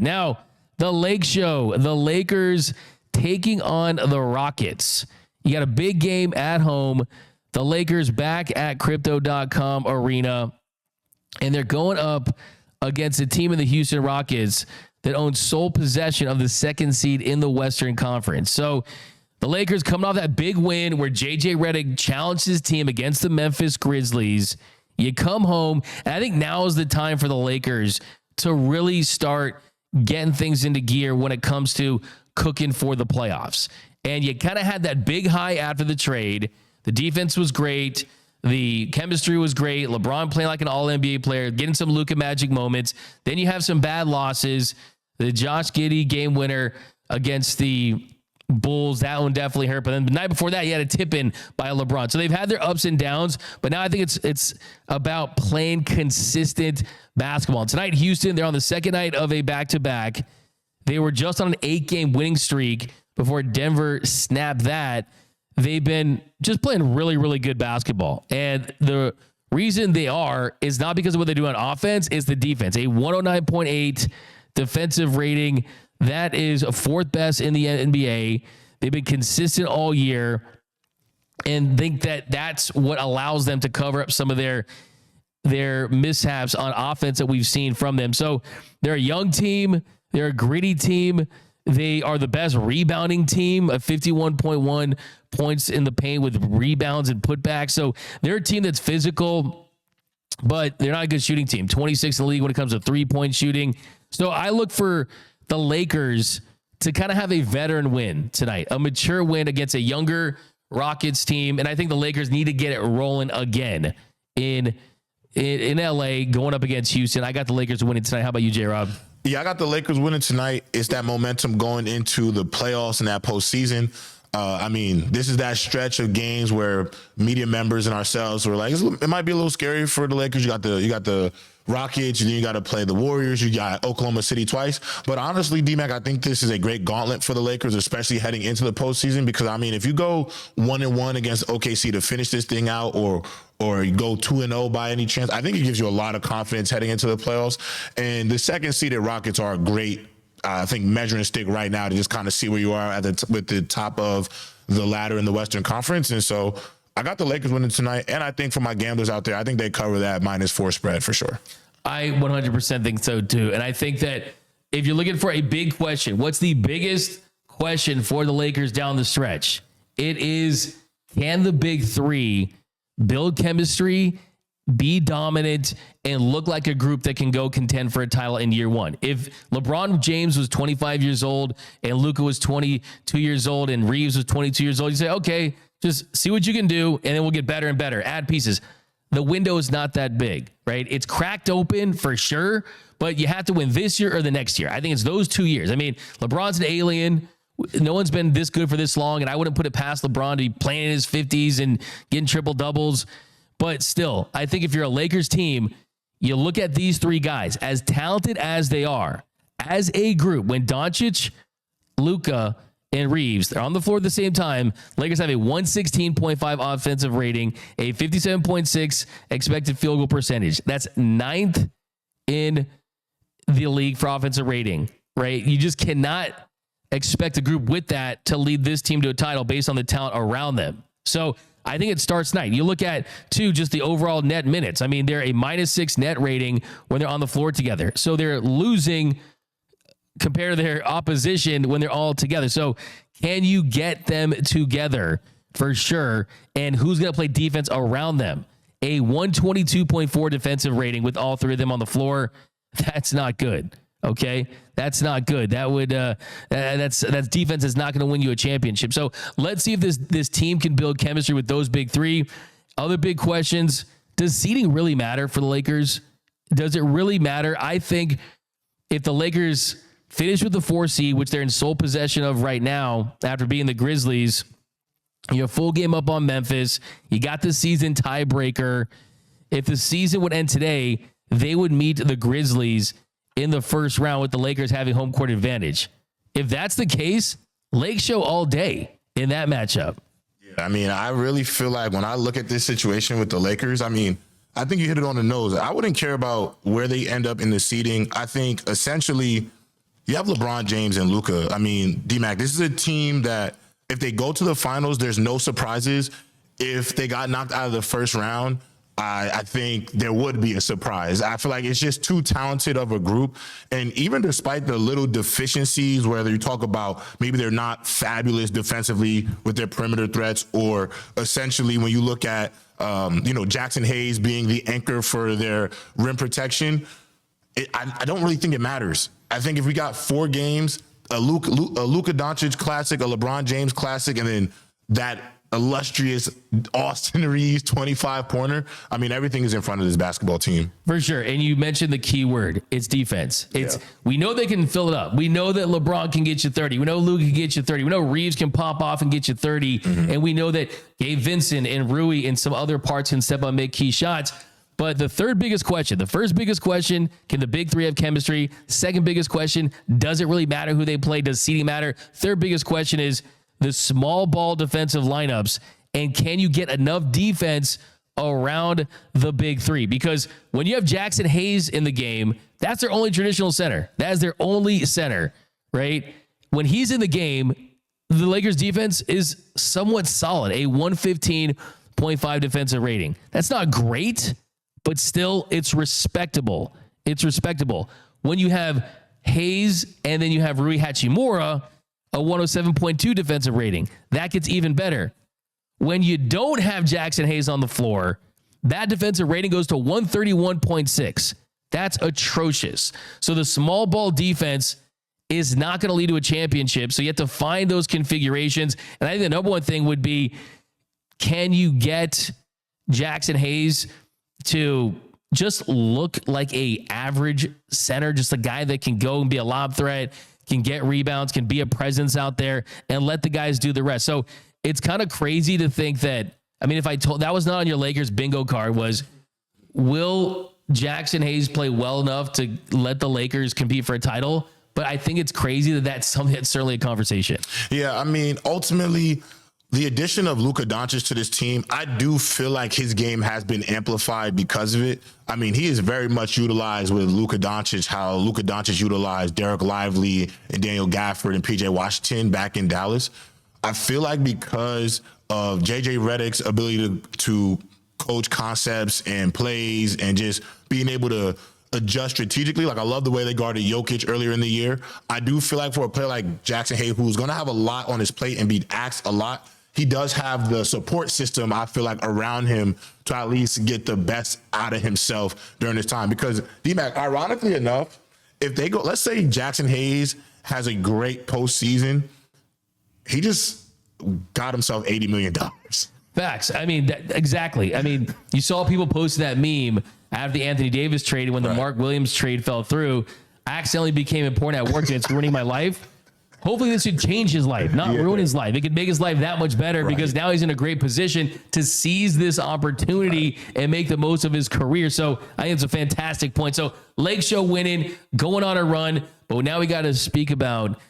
Now, the Lake Show, the Lakers taking on the Rockets. You got a big game at home. The Lakers back at Crypto.com Arena, and they're going up against a team in the Houston Rockets that owns sole possession of the second seed in the Western Conference. So the Lakers coming off that big win where J.J. Redick challenged his team against the Memphis Grizzlies. You come home, and I think now is the time for the Lakers to really start getting things into gear when it comes to cooking for the playoffs. And you kind of had that big high after the trade. The defense was great. The chemistry was great. LeBron playing like an all-NBA player, getting some Luka magic moments. Then you have some bad losses. The Josh Giddey game winner against the Bulls, that one definitely hurt. But then the night before that, you had a tip-in by LeBron. So they've had their ups and downs, but now I think it's about playing consistent basketball. And tonight, Houston, they're on the second night of a back-to-back. They were just on an 8-game winning streak before Denver snapped that. They've been just playing really, really good basketball. And the reason they are is not because of what they do on offense, it's the defense. A 109.8 defensive rating. That is fourth best in the NBA. They've been consistent all year and think that that's what allows them to cover up some of their mishaps on offense that we've seen from them. So they're a young team. They're a gritty team. They are the best rebounding team, at 51.1 points in the paint with rebounds and putbacks. So they're a team that's physical, but they're not a good shooting team. 26th in the league when it comes to three-point shooting. So I look for the Lakers to kind of have a veteran win tonight, a mature win against a younger Rockets team. And I think the Lakers need to get it rolling again in LA going up against Houston. I got the Lakers winning tonight. How about you, J-Rob? Yeah, I got the Lakers winning tonight. It's that momentum going into the playoffs and that postseason. I mean, this is that stretch of games where media members and ourselves were like, it might be a little scary for the Lakers. You got the Rockets, and then you got to play the Warriors. You got Oklahoma City twice. But honestly, D-Mac, I think this is a great gauntlet for the Lakers, especially heading into the postseason, because, I mean, if you go 1-1 against OKC to finish this thing out, or you go 2-0 by any chance, I think it gives you a lot of confidence heading into the playoffs. And the second-seeded Rockets are a great, I think, measuring stick right now to just kind of see where you are with the top of the ladder in the Western Conference. And so I got the Lakers winning tonight, and I think for my gamblers out there, I think they cover that -4 spread for sure. I 100% think so too. And I think that if you're looking for a big question, what's the biggest question for the Lakers down the stretch? It is, can the big three build chemistry, be dominant, and look like a group that can go contend for a title in year one? If LeBron James was 25 years old and Luka was 22 years old and Reeves was 22 years old, you say, okay, just see what you can do, and then we'll get better and better. Add pieces. The window is not that big, right? It's cracked open for sure, but you have to win this year or the next year. I think it's those 2 years. I mean, LeBron's an alien. No one's been this good for this long, and I wouldn't put it past LeBron to be playing in his 50s and getting triple doubles. But still, I think if you're a Lakers team, you look at these three guys, as talented as they are, as a group, when Doncic, Luka, and Reeves, they're on the floor at the same time. Lakers have a 116.5 offensive rating, a 57.6 expected field goal percentage. That's 9th in the league for offensive rating, right? You just cannot expect a group with that to lead this team to a title based on the talent around them. So I think it starts tonight. You look at, too, just the overall net minutes. I mean, they're a -6 net rating when they're on the floor together. So they're losing compared to their opposition when they're all together. So can you get them together? For sure. And who's going to play defense around them? A 122.4 defensive rating with all three of them on the floor. That's not good. Okay. That's not good. That would, that's defense is not going to win you a championship. So let's see if this team can build chemistry with those big three. Other big questions. Does seeding really matter for the Lakers? Does it really matter? I think if the Lakers finish with the 4 seed, which they're in sole possession of right now after being the Grizzlies, you have full game up on Memphis. You got the season tiebreaker. If the season would end today, they would meet the Grizzlies in the first round with the Lakers having home court advantage. If that's the case, Lake Show all day in that matchup. Yeah, I mean, I really feel like when I look at this situation with the Lakers, I mean, I think you hit it on the nose. I wouldn't care about where they end up in the seeding. I think essentially You have LeBron James and Luka. I mean, D-Mac, this is a team that if they go to the finals, there's no surprises. If they got knocked out of the first round, I think there would be a surprise. I feel like it's just too talented of a group. And even despite the little deficiencies, whether you talk about maybe they're not fabulous defensively with their perimeter threats, or essentially when you look at, Jackson Hayes being the anchor for their rim protection, I don't really think it matters. I think if we got 4 games, a Luka Doncic classic, a LeBron James classic, and then that illustrious Austin Reeves 25-pointer. I mean, everything is in front of this basketball team. For sure. And you mentioned the key word. It's defense. We know they can fill it up. We know that LeBron can get you 30. We know Luka can get you 30. We know Reeves can pop off and get you 30. Mm-hmm. And we know that Gabe Vincent and Rui and some other parts can step up and make key shots. But the first biggest question, can the big three have chemistry? Second biggest question, does it really matter who they play? Does seeding matter? Third biggest question is the small ball defensive lineups, and can you get enough defense around the big three? Because when you have Jackson Hayes in the game, that's their only traditional center. That is their only center, right? When he's in the game, the Lakers defense is somewhat solid, a 115.5 defensive rating. That's not great, but still it's respectable. It's respectable. When you have Hayes and then you have Rui Hachimura, a 107.2 defensive rating. That gets even better. When you don't have Jackson Hayes on the floor, that defensive rating goes to 131.6. That's atrocious. So the small ball defense is not going to lead to a championship. So you have to find those configurations. And I think the number one thing would be, can you get Jackson Hayes to just look like a average center, just a guy that can go and be a lob threat, can get rebounds, can be a presence out there, and let the guys do the rest. So it's kind of crazy to think that, I mean, if I told, that was not on your Lakers bingo card, was, will Jackson Hayes play well enough to let the Lakers compete for a title? But I think it's crazy that that's something that's certainly a conversation. Yeah, I mean, ultimately, the addition of Luka Doncic to this team, I do feel like his game has been amplified because of it. I mean, he is very much utilized with Luka Doncic, how Luka Doncic utilized Derek Lively and Daniel Gafford and PJ Washington back in Dallas. I feel like because of JJ Redick's ability to coach concepts and plays and just being able to adjust strategically. Like, I love the way they guarded Jokic earlier in the year. I do feel like for a player like Jackson Hayes, who's going to have a lot on his plate and be asked a lot, he does have the support system, I feel like, around him to at least get the best out of himself during this time. Because, D-Mac, ironically enough, if they go, let's say Jackson Hayes has a great postseason, he just got himself $80 million. Facts. I mean, exactly. I mean, you saw people post that meme after the Anthony Davis trade, and when the Mark Williams trade fell through, I accidentally became important at work and it's ruining my life. Hopefully this should change his life, not ruin his life. It could make his life that much better because now he's in a great position to seize this opportunity and make the most of his career. So I think it's a fantastic point. So Lake Show winning, going on a run, but now we got to speak about